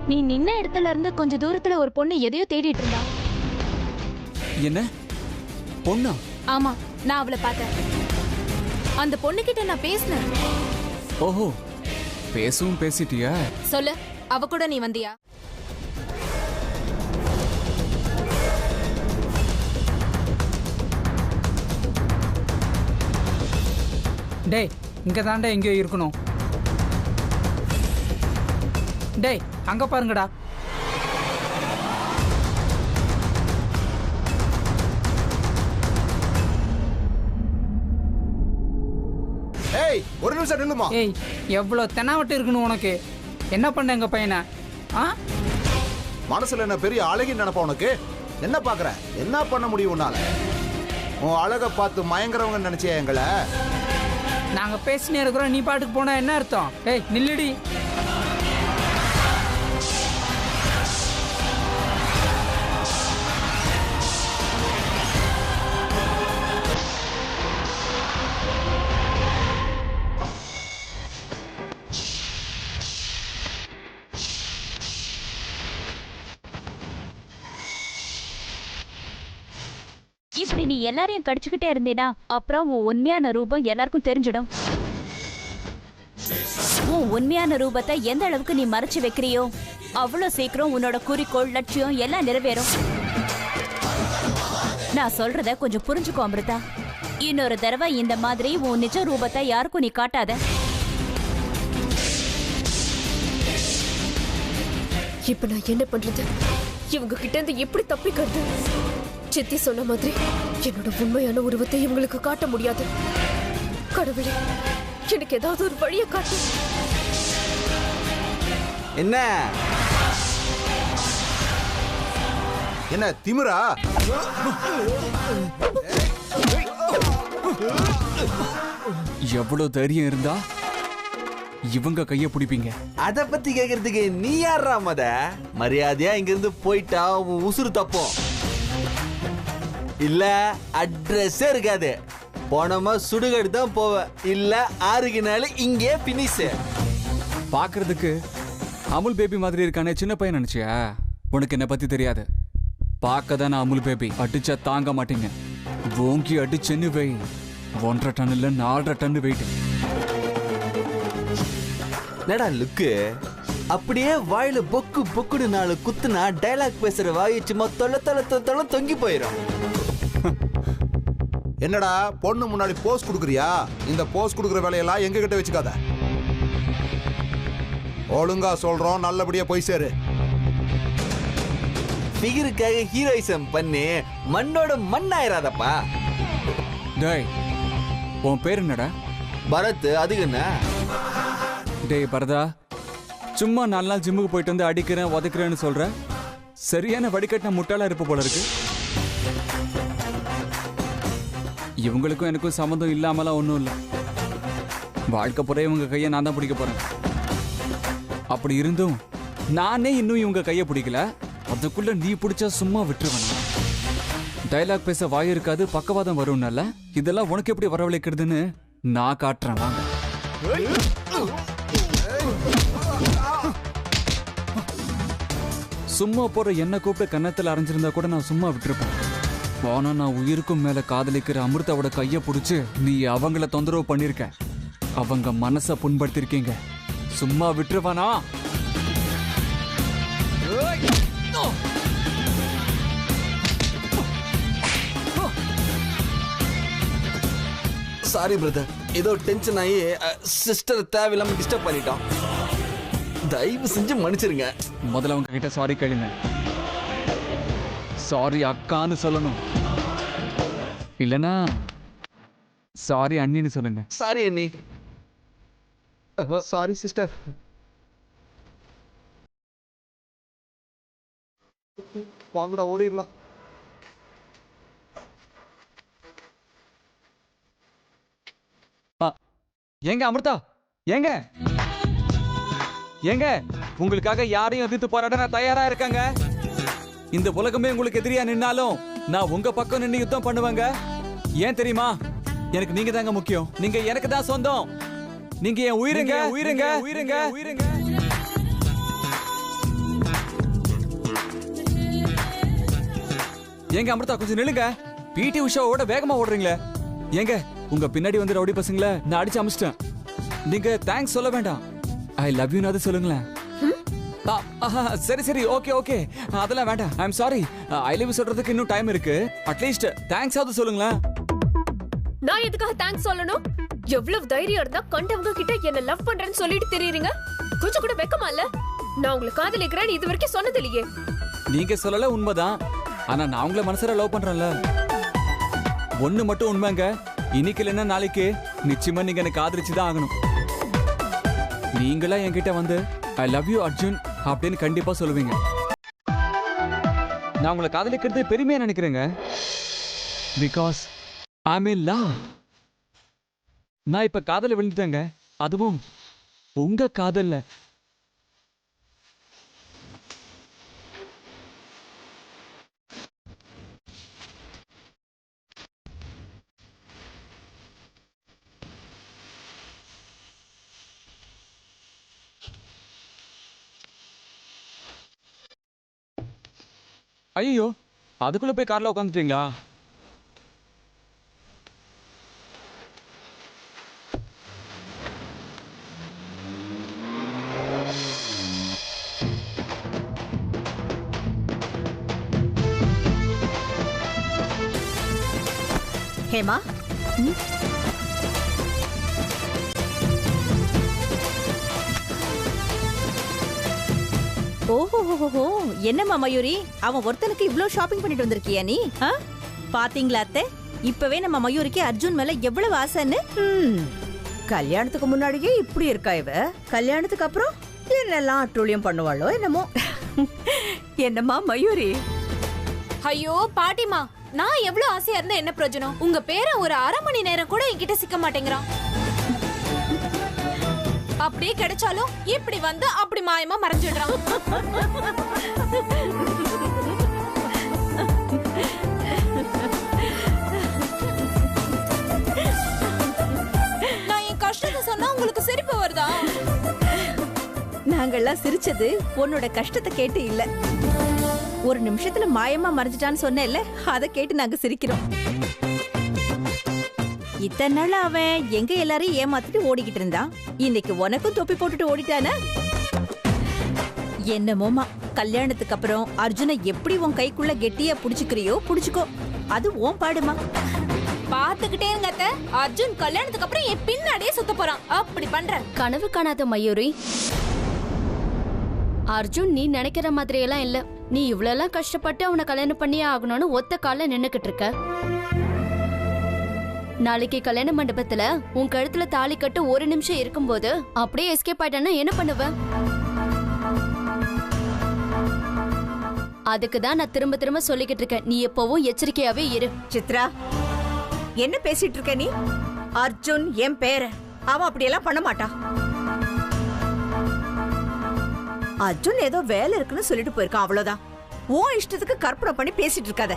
நீ நின்ன இடத்துல இருந்து கொஞ்ச தூரத்துல ஒரு பொண்ணு எதையோ தேடிட்டு இருந்தா. என்ன பொண்ணா? ஆமா, நான் அவளை பார்த்தேன். அந்த பொண்ணுகிட்ட நான் பேசினேன். ஓஹோ, பேசவும் பேசிட்டியா? சொல்லு, அவ கூட நீ வந்தியா? டேய், இங்க தாண்டா எங்கேயோ இருக்கணும். டேய், அங்க பாருங்கடா. ஏய், ஒரு நிமிஷம் நில்லுமா. ஏய், எவ்வளவு தெனாவட்டு இருக்கணும் உனக்கு. என்ன பண்ண எங்க பையனை? மனசுல என்ன பெரிய அழகி நினைப்பா உனக்கு? என்ன பாக்குற? என்ன பண்ண முடியும் உன்னால? உன் அழகை பார்த்து மயங்குறவங்க நினைச்சியா எங்களை? நாங்க பேசினே இருக்கிறோம், நீ பாட்டுக்கு போனா என்ன அர்த்தம்? ஏய், நில்லுடி. இப்படி நீ எல்லாரையும் கடிச்சுக்கிட்டே இருந்தீனா அப்புறம் உன் உண்மையான ரூபம் எல்லாருக்கும் தெரிஞ்சிடும். உன் உண்மையான ரூபத்தை எந்த அளவுக்கு நீ மறைச்சு வைக்கிறியோ அவ்வளவு சீக்கிரம் உன்னோட குறிக்கோள், லட்சியம் எல்லாம் நிறைவேறும். நான் சொல்றத கொஞ்சம் புரிஞ்சுக்கோ அமிர்தா. இன்னொரு தடவை இந்த மாதிரி உன் நிஜ ரூபத்தை யாருக்கும் நீ காட்டாத. இப்ப நான் என்ன பண்றது? இவங்க கிட்ட இருந்து எப்படி தப்பிக்கிறது? சித்தி சொன்ன மாதிரி என்னோட உண்மையான உருவத்தை இவங்களுக்கு காட்ட முடியாது. கடவுளே, எனக்கு ஏதாவது ஒரு வழியை காட்டு. என்ன என்ன திமிரா? எவ்வளவு தைரியம் இருந்தா இவங்க கைய பிடிப்பீங்க? அத பத்தி கேக்குறதுக்கு நீ யாரா? மரியாதையா இங்க இருந்து போயிட்டா உன் உசுறு தப்போம். இல்ல அட்ரஸே இருக்காது. போனமா சுடுகாடு தான் போவ. இல்ல ஆறுகினால இங்கே பினிஷ். பாக்குறதுக்கு அமுல் பேபி மாதிரி இருக்கானே, சின்ன பையன் நினைச்சியா? உனக்கு என்ன பத்தி தெரியாது. பார்க்க தானே அமுல் பேபி. அடிச்சா தாங்க மாட்டீங்க. ஓங்கி அடிச்சென்னு வை, 1.5 டன் இல்ல 4.5 டன் வெயிட். என்னடா லுக்கு? அப்படியே வாயில பொக்கு பொக்குடு 4 குத்துனா டைலாக் பேசுற வாய் சும்மா தொலை தொங்கி போயிடும். என்னடா பொண்ணு முன்னாடி போஸ் குடுக்குறியா? இந்த போஸ் குடுக்குற வேலையெல்லாம் எங்க கிட்ட வச்சுக்காத. ஒழுங்கா சொல்றோம், நல்லபடியா போய் சேரு. ஃபிகருக்காக ஹீரோயிசம் பண்ணி மண்ணோட மண்ணாயிராதப்பா. டேய், உன் பேர் என்னடா? பரத். அதுக்கு என்ன? டேய் பரதா, சும்மா 4 நாள் ஜிம்முக்கு போயிட்டு வந்து அடிக்கிறேன் உதைக்கிறேன்னு சொல்ற. சரியான வடிகட்டின முட்டாளா இருப்ப போல இருக்கு. இவங்களுக்கும் எனக்கும் சம்மந்தம் இல்லாமலாம் ஒன்றும் இல்லை. வாழ்க்கை புற இவங்க கையை நான் தான் பிடிக்க போறேன். அப்படி இருந்தும் நானே இன்னும் இவங்க கையை பிடிக்கல. அதுக்குள்ள நீ பிடிச்சா சும்மா விட்டுருவேன். டைலாக் பேச வாய் இருக்காது, பக்கவாதம் வரும்னால இதெல்லாம் உனக்கு எப்படி வரவழைக்கிறதுன்னு நான் காட்டுறேன். வாங்க. சும்மா போற என்ன கூப்பிட்டு கன்னத்தில் அரைஞ்சிருந்தா கூட நான் சும்மா விட்டுருப்பேன். ஆனா நான் உயிருக்கும் மேல காதலிக்கிற அமிர்தாவோட கைய பிடிச்சு நீ அவங்கள தொந்தரவு பண்ணிருக்க. அவங்க மனச புண்படுத்திருக்கீங்க. சும்மா விட்டுருவானா? சாரி பிரதர், ஏதோ டென்ஷன் ஆகி சிஸ்டர் தேவையில்லாம டிஸ்டர்ப் பண்ணிட்டோம். தயவு செஞ்சு மன்னிச்சிருங்க. முதல்ல அவங்க கிட்ட சாரி கேளுங்க. சாரி அக்கான்னு சொல்லணும், இல்லனா சாரி அண்ணின்னு சொல்லுங்க. சாரி அண்ணி. Sorry sister. வாங்கடா ஓடிடலாம். ஏங்க அமிர்தா, ஏங்க ஏங்க உங்களுக்காக யாரையும் எதிர்த்து போராட நான் தயாரா இருக்காங்க. இந்த உலகமே உங்களுக்கு எதிரியா நின்னாலும் நான் உங்க பக்கம் நின்று யுத்தம் பண்ணுவேங்க. ஏன் தெரியுமா? எனக்கு நீங்க தாங்க முக்கியம். நீங்க எனக்கு தான் சொந்தம். நீங்க என் உயிருங்க உயிருங்க உயிருங்க உயிருங்க. ஏங்க அமிர்தா கொஞ்சம் நில்லுங்க. பிடி உஷாவோட வேகமா ஓடுறீங்களே. ஏங்க உங்க பின்னாடி வந்து ரவுடி பசங்கள நான் அடிச்சு அமிச்சிட்டேன். நீங்க தேங்க்ஸ் சொல்ல வேண்டாம். ஐ லவ் யூ அது சொல்லுங்களேன். சரி சரி ஓகே ஓகே அதெல்லாம் வேண்டாம். I am sorry. I love you சொல்றதுக்கு இன்னும் டைம் இருக்கு. அட்லீஸ்ட் தேங்க்ஸ் ஆவது சொல்லுங்களேன். நான் எதுக்காக தேங்க்ஸ் சொல்லணும்? எவ்வளவு தைரியம் இருந்தா கண்டவங்க கிட்ட என்ன லவ் பண்றேன்னு சொல்லிட்டு தெரியுறீங்க? கொஞ்சம் கூட வெக்கமா இல்ல? நான் உங்களை காதலிக்கிறேன்னு இது வரைக்கும் சொன்னது இல்லையே. நீங்க சொல்லல உண்மைதான். ஆனா நான் உங்களை மனசார லவ் பண்றேன்ல. ஒண்ணு மட்டும் உண்மைங்க, இன்னைக்கு இல்லைன்னா நாளைக்கு நிச்சயமா நீங்க எனக்கு ஆதரிச்சுதான் ஆகணும். நீங்களா என்கிட்ட வந்து ஐ லவ் யூ அர்ஜுன் அப்படின்னு கண்டிப்பா சொல்லுவீங்க. நான் உங்களை காதலிக்கிறது பெருமையா நினைக்கிறேங்க. Because I am in love. நான் இப்ப காதல விழுந்துட்டேங்க, அதுவும் உங்க காதல்ல. ஐயோ அதுக்குள்ள போய் கார்ல உட்காந்துட்டீங்களா? ஹேமா, ஓஹோ என்னம்மா மயூரி, அவன் ஒருத்தனுக்கு இவ்ளோ ஷாப்பிங் பண்ணிட்டு வந்திருக்கியா நீ? பாத்தீங்களா அத்தை, இப்பவே நம்ம மயூரிக்கு அர்ஜுன் மேல எவ்வளவு ஆசைன்னு. கல்யாணத்துக்கு முன்னாடியே இப்படி இருக்கா இவ? கல்யாணத்துக்கு அப்புறம் என்னெல்லாம் அட்டூழியம் பண்ணுவாளோ என்னமோ. என்னம்மா மயூரி? ஐயோ பாட்டிமா, நான் எவ்வளவு ஆசையா இருந்தா என்ன பிரயோஜனம்? உங்க பேரை ஒரு அரை மணி நேரம் கூட என்கிட்ட சிக்க மாட்டேங்கிறான். அப்படியே கிடைச்சாலும் இப்படி வந்து அப்படி மாயமா மறைஞ்சிடுறான். நான் என் கஷ்டத்தை சொன்னா உங்களுக்கு சிரிப்பு வருதா? நாங்கெல்லாம் சிரிச்சது உன்னோட கஷ்டத்தை கேட்டு இல்ல, ஒரு நிமிஷத்துல மாயமா மறைஞ்சிட்டான்னு சொன்னேல்ல, அதை கேட்டு நாங்க சிரிக்கிறோம். இத்தனை நாள் அவன் எங்க எல்லாரையும் ஏமாத்திட்டு ஓடிக்கிட்டு இருந்தான். இன்னைக்கு உனக்கும் தொப்பி போட்டுட்டு ஓடிட்டானா? என்னமோமா, கல்யாணத்துக்கு அப்புறம் அர்ஜுனை எப்படி உன் கைக்குள்ள கெட்டியா புடிச்சுக்கிறியோ புடிச்சுக்கோ, அது உன் பாடுமா. பாத்துக்கிட்டே இருங்க அத்தை, அர்ஜுன் கல்யாணத்துக்கு அப்புறம் என் பின்னாடியே சுத்த போறான். அப்படி பண்ற கனவு காணாத மயூரி. அர்ஜுன் நீ நினைக்கிற மாதிரி எல்லாம் இல்ல. நீ இவ்வளவு கஷ்டப்பட்டு அவனை கல்யாணம் பண்ணியே ஆகணும்னு ஒத்த கால நின்னுக்கிட்டு இருக்க. நாளைக்கு கல்யாண மண்டபத்துல உன் கழுத்துல தாலி கட்டு ஒரு நிமிஷம் இருக்கும்போது அப்படியே எஸ்கேப் ஆயிட்டானா என்ன பண்ணுவ? அதுக்கு தான் நான் திரும்ப திரும்ப சொல்லிக்கிட்டு இருக்கேன், நீ எப்பவும் எச்சரிக்கையாவே இரு. சித்ரா, என்ன பேசிட்டு இருக்க நீ? அர்ஜுன் என் பேரன், அவன் அப்படியெல்லாம் பண்ண மாட்டான். அர்ஜுன் ஏதோ வேலை இருக்குன்னு சொல்லிட்டு போயிருக்கான், அவ்வளவுதான். உன் இஷ்டத்துக்கு கற்பனை பண்ணி பேசிட்டு இருக்காத.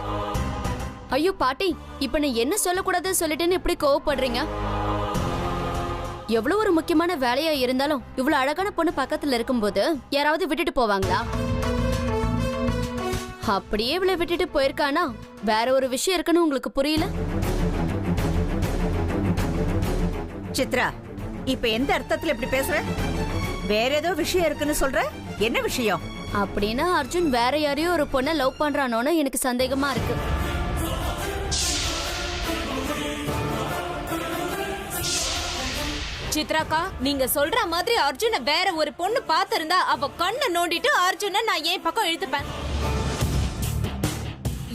ஐயோ பாட்டி, இப்ப நான் என்ன சொல்லக்கூடாதுன்னு சொல்லிட்டேன்னு இப்படி கோவப்படுறீங்க? எவ்வளவு ஒரு முக்கியமான வேலையா இருந்தாலும் இவ்வளவு அழகான பொண்ணு பக்கத்துல இருக்கும்போது யாராவது விட்டுட்டு போவாங்களா? அப்படியே இவ்வளவு விட்டுட்டு போயிருக்கானா வேற ஒரு விஷயம் இருக்குன்னு உங்களுக்கு புரியல? சித்ரா, இப்ப எந்த அர்த்தத்துல இப்படி பேசுற? வேற ஏதோ விஷயம் இருக்குன்னு சொல்ற, என்ன விஷயம்? அப்படின்னா அர்ஜுன் வேற யாரையும் ஒரு பொண்ணை லவ் பண்றானோன்னு எனக்கு சந்தேகமா இருக்கு. சித்ராக்கா, நீங்க சொல்ற மாதிரி அர்ஜுன வேற ஒரு பொண்ணு பாத்திருந்தா அவ கண்ணை நோண்டிட்டு அர்ஜுன நான் ஏன் பக்கம் இழுத்துப்பேன்.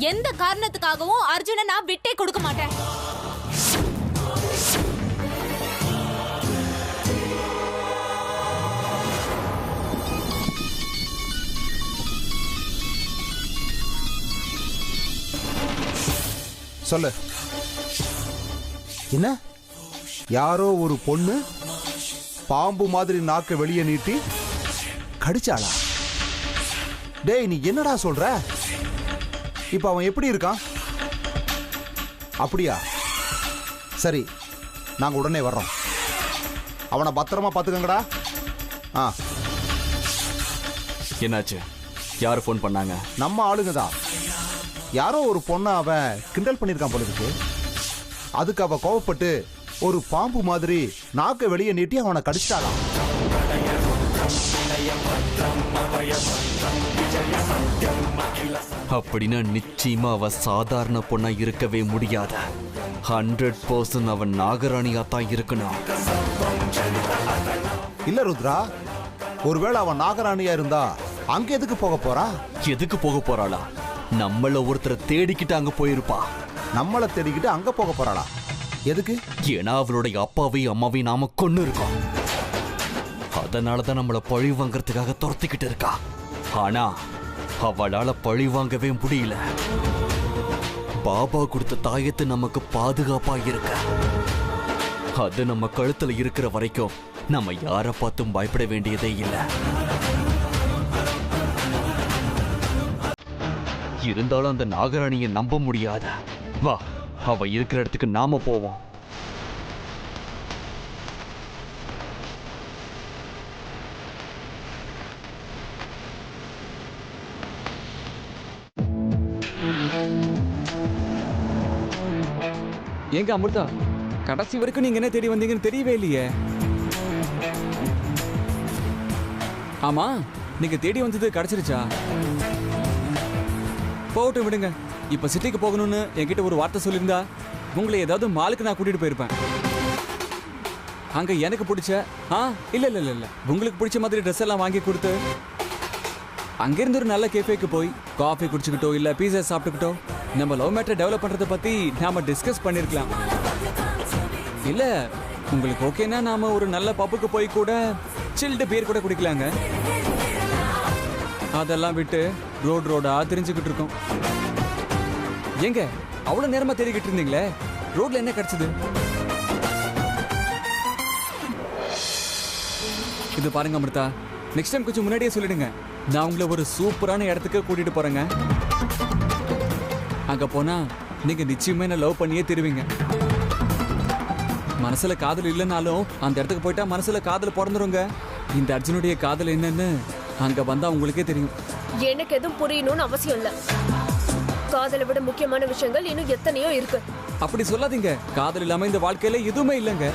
எந்த காரணத்துக்காகவும் அர்ஜுன நான் விட்டே கொடுக்க மாட்டேன். சொல்லு. என்ன? யாரோ ஒரு பொண்ணு பாம்பு மாதிரி நாக்க வெளியே நீட்டி கடிச்சாளா? டேய், நீ என்னடா சொல்ற? இப்ப அவன் எப்படி இருக்கான்? அப்படியா? சரி, நாங்க உடனே வர்றோம். அவனை பத்திரமா பாத்துக்கங்கடா. என்னாச்சு? யார் ஃபோன் பண்ணாங்க? நம்ம ஆளுங்க தான். யாரோ ஒரு பொண்ணை அவன் கிண்டல் பண்ணியிருக்கான் போல இருக்கு. அதுக்கு அவ கோவப்பட்டு ஒரு பாம்பு மாதிரி நாக்கை வெளியே நீட்டி அவனை கடிச்சிட்டாளாம். அப்படின்னா நிச்சயமா அவ சாதாரண பொண்ணா இருக்கவே முடியாத. 100% அவன் நாகராணியா தான் இருக்கணும். இல்ல ருத்ரா, ஒருவேளை அவன் நாகராணியா இருந்தா அங்க எதுக்கு போக போறா? எதுக்கு போக போறாளா? நம்மள ஒருத்தரை தேடிக்கிட்டு அங்க போயிருப்பா. நம்மளை தேடிக்கிட்டு அங்க போக போறாளா? எதுக்கு? ஏன்னா அவளுடைய அப்பாவையும் அம்மாவையும் நாம கொன்னு இருக்கோம். அதனாலதான் நம்மள பழி வாங்கறதுக்காக துரத்திக்கிட்டு இருக்கா. ஆனா அவளால பழி வாங்கவே முடியல. பாபா கொடுத்த தாயத்து நமக்கு பாதுகாப்பா இருக்க. அது நம்ம கழுத்துல இருக்கிற வரைக்கும் நம்ம யார பார்த்தும் பயப்பட வேண்டியதே இல்லை. இருந்தாலும் அந்த நாகராணியை நம்ப முடியாத. வா, அவ இருக்கிற இடத்துக்கு நாம போவோம். ஏங்க அமிர்தா, கடைசி வரைக்கும் நீங்க என்ன தேடி வந்தீங்கன்னு தெரியவே இல்லையே. ஆமா, நீங்க தேடி வந்தது கிடைச்சிருச்சா? போகட்டும் விடுங்க. இப்ப சிட்டிக்கு போகணும்னு என்கிட்ட ஒரு வார்த்தை சொல்லியிருந்தா உங்களை ஏதாவது மாலுக்கு நான் கூட்டிட்டு போயிருப்பேன். அங்க எனக்கு பிடிச்ச இல்ல இல்ல இல்ல உங்களுக்கு பிடிச்ச மாதிரி ட்ரெஸ் எல்லாம் வாங்கி கொடுத்து அங்கிருந்து ஒரு நல்ல கேஃபேக்கு போய் காஃபி குடிச்சுக்கிட்டோ இல்ல பீஸா சாப்பிட்டுக்கிட்டோ நம்ம லவ் மேட்டர் டெவலப் பண்றதை பத்தி நாம டிஸ்கஸ் பண்ணிருக்கலாம். இல்ல உங்களுக்கு ஓகேனா நாம ஒரு நல்ல பப்புக்கு போய் கூட சில்டு பீர் கூட குடிக்கலாங்க. அதெல்லாம் விட்டு ரோடா தெரிஞ்சுக்கிட்டு இருக்கோம். ஏங்க அவ்வளவு நேரமா தேடிக்கிட்டு இருந்தீங்களே, ரோட்ல என்ன கிடைச்சது? இது பாருங்க அமிர்தா, நெக்ஸ்ட் டைம் கொஞ்சம் முன்னாடியே சொல்லிடுங்க. நான் உங்களை ஒரு சூப்பரான இடத்துக்கு கூட்டிட்டு போறேங்க. அங்க போனா நீங்க நிச்சயமா என்ன லவ் பண்ணியே தருவீங்க. மனசுல காதல் இல்லைனாலும் அந்த இடத்துக்கு போயிட்டா மனசுல காதல் பிறந்துருங்க. இந்த அர்ஜுனுடைய காதல் என்னன்னு அங்க வந்தா உங்களுக்கே தெரியும். எனக்கு எதுவும் புரியணும்னு அவசியம் இல்ல. காதலை விட முக்கியமான விஷயங்கள் இன்னும் எத்தனையோ இருக்கு. அப்படி சொல்லாதீங்க. காதல் இல்லாம இந்த வாழ்க்கையில எதுவுமே இல்லைங்க.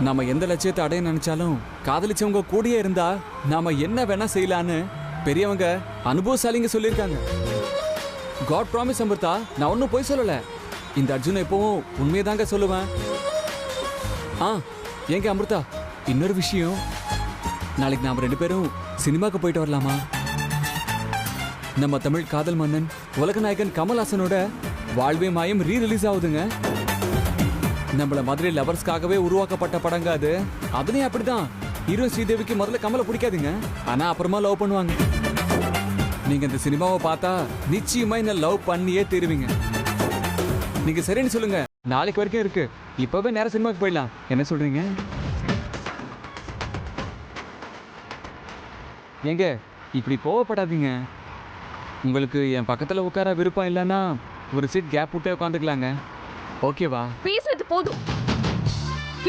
நாம எந்த லட்சியத்தை அடைய நினைச்சாலும் காதலிச்சவங்க கூடயே இருந்தா நாம என்ன வேணா செய்யலான்னு பெரியவங்க அனுபவசாலிங்க சொல்லியிருக்காங்க. காட் ப்ராமிஸ் அமிர்தா, நான் ஒன்னும் போய் சொல்லல. இந்த அர்ஜுன் எப்பவும் உண்மையதாங்க சொல்லுவேன். ஏங்க அமிர்தா, இன்னொரு விஷயம், நாளைக்கு நாம 2 பேரும் சினிமாக்கு போயிட்டு வரலாமா? நம்ம தமிழ் காதல் மன்னன் உலக நாயகன் கமல்ஹாசனோட வாழ்வே மாயம் ரீ-ரிலீஸ் ஆகுதுங்க. நம்மள மாதிரி லவர்ஸ்க்காகவே உருவாக்கப்பட்ட படங்க அது. அதுலயும் அப்படிதான். ஹீரோ ஸ்ரீதேவிக்கு முதல்ல கமலை பிடிக்காதுங்க, ஆனா அப்புறமா லவ் பண்ணுவாங்க. நீங்க இந்த சினிமாவை பார்த்தா நிச்சயமா என்ன லவ் பண்ணியே தருவீங்க. நீங்க சரின்னு சொல்லுங்க. நாளைக்கு வரைக்கும் இருக்கு. இப்பவே நேரம் சினிமாக்கு போயிடலாம். என்ன சொல்றீங்க? ஏங்க இப்படி கோவப்படாதீங்க. உங்களுக்கு என் பக்கத்துல உட்கார விருப்பம் இல்லைன்னா ஒரு சீட் கேப் விட்டே உட்காந்துக்கலாங்க. ஓகேவா? பேசுறது போதும்.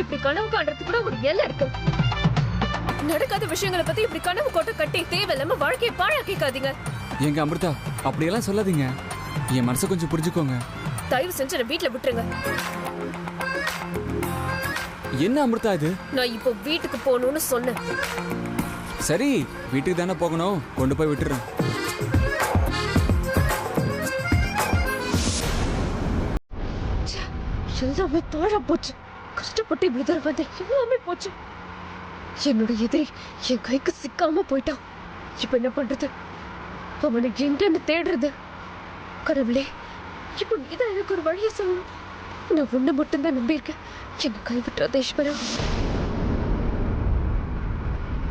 இப்படி கனவு காண்றது கூட ஒரு எல்லை இருக்கு. நடக்காத விஷயங்களை பத்தி இப்படி கனவு கோட்டை கட்டி தேவையில்லாம வாழ்க்கையை பாழாக்கிக்காதீங்க. எங்க அமிர்தா, அப்படியெல்லாம் சொல்லாதீங்க. என் மனசை கொஞ்சம் புரிஞ்சுக்கோங்க. தயவு செஞ்சு நான் வீட்டுல விட்டுருங்க. என்ன அமிர்தா இது? நான் இப்போ வீட்டுக்கு போகணும்னு சொன்னேன். சரி, வீட்டுக்கு தானே போகணும், கொண்டு போய் விட்டுறேன். எல்லாமே தாழ போச்சு. கஷ்டப்பட்டு இவ்வளவு தூரம் வந்து எல்லாமே போச்சு. என்னோட எதிரி என் கைக்கு சிக்காம போயிட்டான். இப்ப என்ன பண்றது? அவனை எங்கன்னு தேடுறது? கடவுளே, இப்போ நீதான் எனக்கு ஒரு வழியை சொல்லணும். நான் உன்னை மட்டும்தான் நம்பியிருக்கேன். என்னை கைவிட்டுறாத ஈஸ்வரா.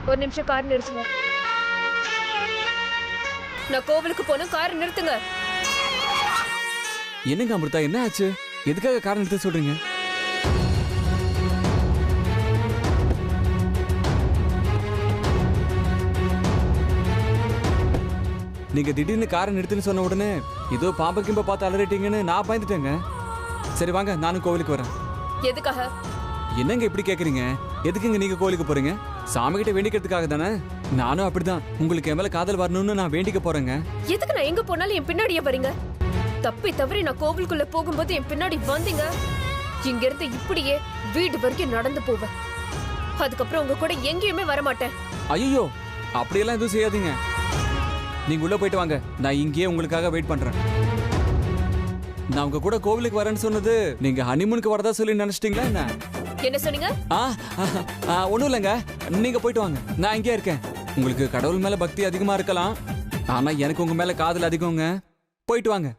ஒரு நிமிஷம் கார் நிறுத்துங்க. நான் கோவிலுக்கு போன கார் நிறுத்துங்க. என்னங்க அமிர்தா, என்ன ஆச்சு? எதுக்காக காரணம் எடுத்து சொல்றீங்க? நீங்க திடீர்னு காரை நிறுத்துன்னு சொன்ன உடனே ஏதோ பாம்பு கிம்ப பார்த்து அலறிட்டீங்கன்னு நான் பயந்துட்டேங்க. சரி வாங்க, நானும் கோவிலுக்கு வரேன். எதுக்காக? என்னங்க இப்படி கேக்குறீங்க? எதுக்குங்க நீங்க கோவிலுக்கு போறீங்க? சாமி கிட்ட வேண்டிக்கிறதுக்காக தானே. நானும் அப்படிதான் உங்களுக்கு என் மேல காதல் வரணும்னு நான் வேண்டிக்க போறேங்க. எதுக்கு நான் எங்க போனாலும் என் பின்னாடியே வரீங்க? தப்பி தவறி நான் கோவிலுக்குள்ள போகும்போது என் பின்னாடி வந்தீங்க. இங்க இருந்து இப்படியே வீடு வரைக்கும் நடந்து போவேன். அதுக்கப்புறம் உங்க கூட எங்கேயுமே வரமாட்டேன். ஐயோ, அப்படியெல்லாம் எதுவும் செய்யாதீங்க. நீங்க உள்ள போயிட்டு வாங்க, நான் இங்கேயே உங்களுக்காக வெயிட் பண்றேன். நான் உங்க கூட கோவிலுக்கு வரேன்னு சொன்னது நீங்க ஹனிமூனுக்கு வரதா சொல்லி நினைச்சிட்டீங்களா என்ன? என்ன சொன்னீங்க? ஒண்ணும் இல்லைங்க, நீங்க போயிட்டு வாங்க, நான் இங்கே இருக்கேன். உங்களுக்கு கடவுள் மேல பக்தி அதிகமா இருக்கலாம், ஆனா எனக்கு உங்க மேல காதல் அதிகங்க. போயிட்டு வாங்க.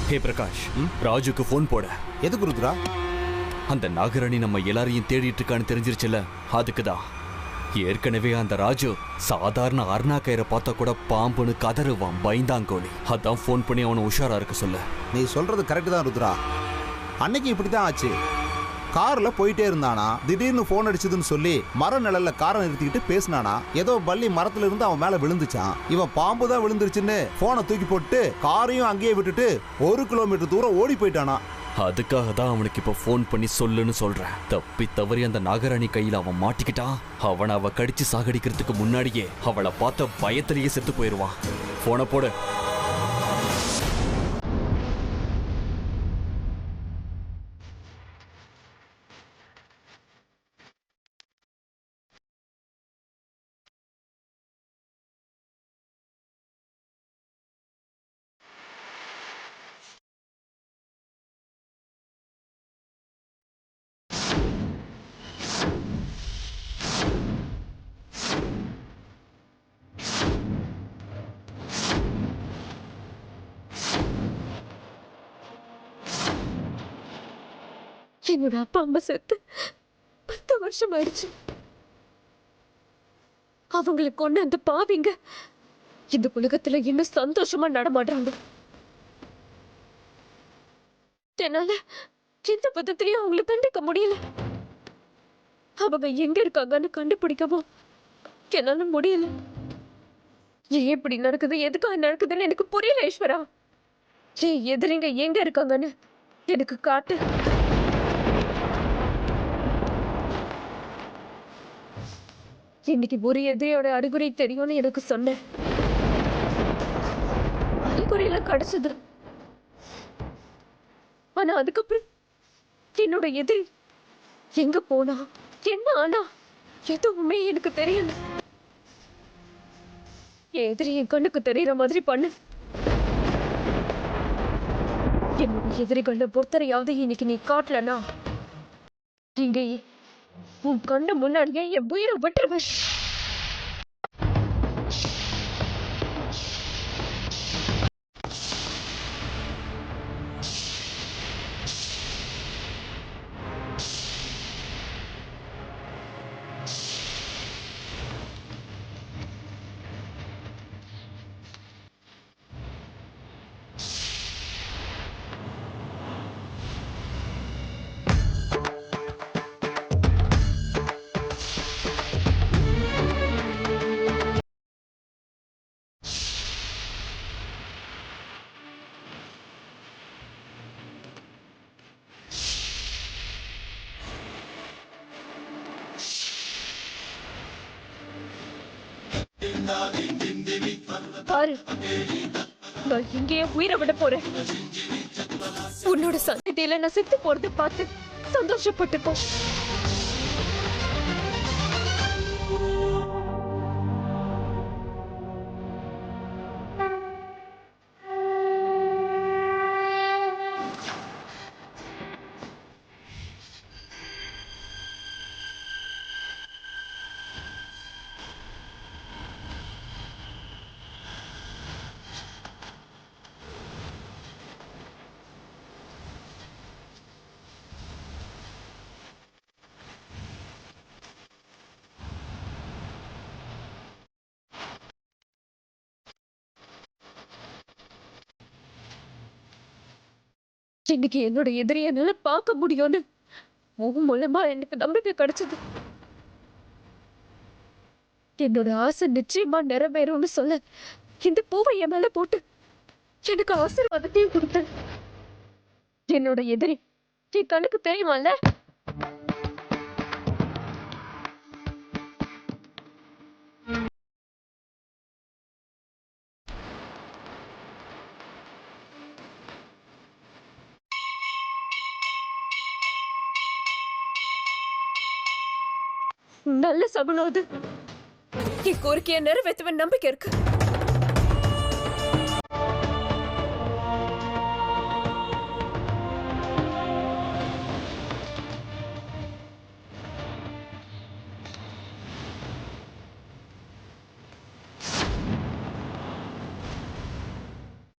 ஹே பிரகாஷ், ராஜுக்கு போன் போட. எதுக்கு ருத்ரா? அந்த நாகராணி நம்ம எல்லாரையும் தேடிட்டு இருக்கான்னு தெரிஞ்சிருச்சுல, அதுக்குதான். ஏற்கனவே அந்த ராஜு சாதாரண அருணா கயிறை பார்த்தா கூட பாம்புன்னு கதறுவான், பயந்தாங்கோலி. அதான் போன் பண்ணி அவனை உஷாரா இருக்க சொல்ல. நீ சொல்றது கரெக்ட் தான் ருத்ரா. அன்னைக்கு இப்படிதான் ஆச்சு. கார்ல போயிட்டே இருந்தானா, திடீர்னு போன் அடிச்சதுன்னு சொல்லி மர நிழல்ல காரை நிறுத்திக்கிட்டு பேசினானா, ஏதோ பள்ளி மரத்துல இருந்து அவன் மேல விழுந்துச்சான். இவன் பாம்பு தான் விழுந்துருச்சுன்னு போனை தூக்கி போட்டு காரையும் அங்கேயே விட்டுட்டு 1 கிலோமீட்டர் தூரம் ஓடி போயிட்டானா. அதுக்காக தான் அவனுக்கு இப்ப போன் பண்ணி சொல்லுன்னு சொல்றேன். தப்பி தவறி அந்த நாகராணி கையில அவன் மாட்டிக்கிட்டான். அவனை அவ கடிச்சு சாகடிக்கிறதுக்கு முன்னாடியே அவளை பார்த்த பயத்திலேயே செத்து போயிருவான். போனை போடு. என்னோட அப்பா அம்மா செத்து 10 வருஷம் ஆயிடுச்சு. அவங்களை கொண்டு அந்த பாவிங்க இந்த உலகத்துல இன்னும் சந்தோஷமா நடமாடுறாங்க. என்னால எந்த பதத்திலையும் அவங்களை தண்டிக்க முடியல. அவங்க எங்க இருக்காங்கன்னு கண்டுபிடிக்கவும் என்னால முடியல. ஏன் இப்படி நடக்குது, எதுக்காக நடக்குதுன்னு எனக்கு புரியல ஈஸ்வரா. எதிரிங்க எங்க இருக்காங்கன்னு எனக்கு காட்டு. இன்னைக்கு ஒரு எதிரியோட அறிகுறி தெரியும்னு எனக்கு சொன்னேன். அறிகுறியில கிடைச்சது. ஆனா அதுக்கப்புறம் என்னோட எதிரி எங்க போனா, என்ன ஆனா, எதுவுமே எனக்கு தெரியல. என் எதிரி என் கண்ணுக்கு தெரியற மாதிரி பண்ணு. என்னோட எதிரிகள பொறுத்தரையாவது இன்னைக்கு நீ காட்டலனா, நீங்க உன் கண்ணு முன்னாடியே என் உயிரை விட்டுருவேன். பாரு, நான் இங்கேயே உயிரை விட போறேன். உன்னோட சந்ததியில நான் செத்து போறதை பார்த்து சந்தோஷப்பட்டுக்கோ. இன்னைக்கு என்னோட எதிரியை என்னால பார்க்க முடியும்னு உன் மூலமா எனக்கு நம்பிக்கை கிடைச்சது. என்னோட ஆசை நிச்சயமா நிறைவேறும்னு சொல்ல இந்த பூவை என் மேல போட்டு எனக்கு ஆசீர்வாதத்தையும் கொடுத்தேன். என்னோட எதிரி என் கண்ணுக்கு தெரியுமால? நல்ல சகுனம் அது. என் கோரிக்கையை நிறைவேற்றுவன் நம்பிக்கை இருக்கு.